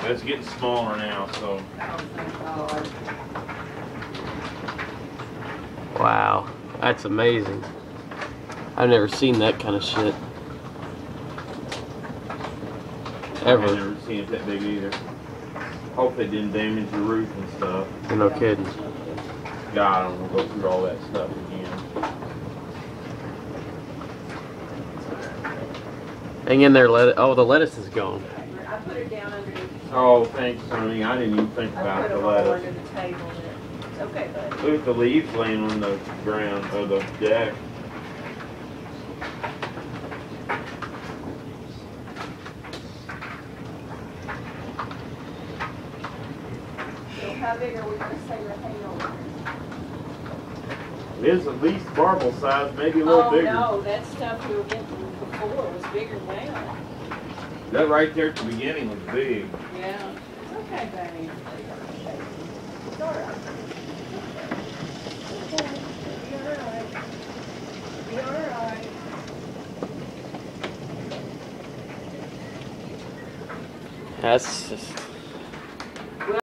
It's getting smaller now, so. Oh, thank God. Wow, that's amazing. I've never seen that kind of shit. Ever. I've never seen it that big either. Hope they didn't damage the roof and stuff. You're no kidding. God, I don't want to go through all that stuff again. Hang in there, oh, the lettuce is gone. I put it down underneath. Oh, thanks, honey. I didn't even think about the I put it all lettuce. under the table there. It's okay, bud. Look at the leaves laying on the ground, or the deck. So how big are we going to say the hangover? It is at least marble size, maybe a little bigger. Oh no, that stuff we were getting before was bigger than that. That right there at the beginning was big. Yeah. It's okay, baby. It's all right. It's okay. Be all right. Be all right. That's just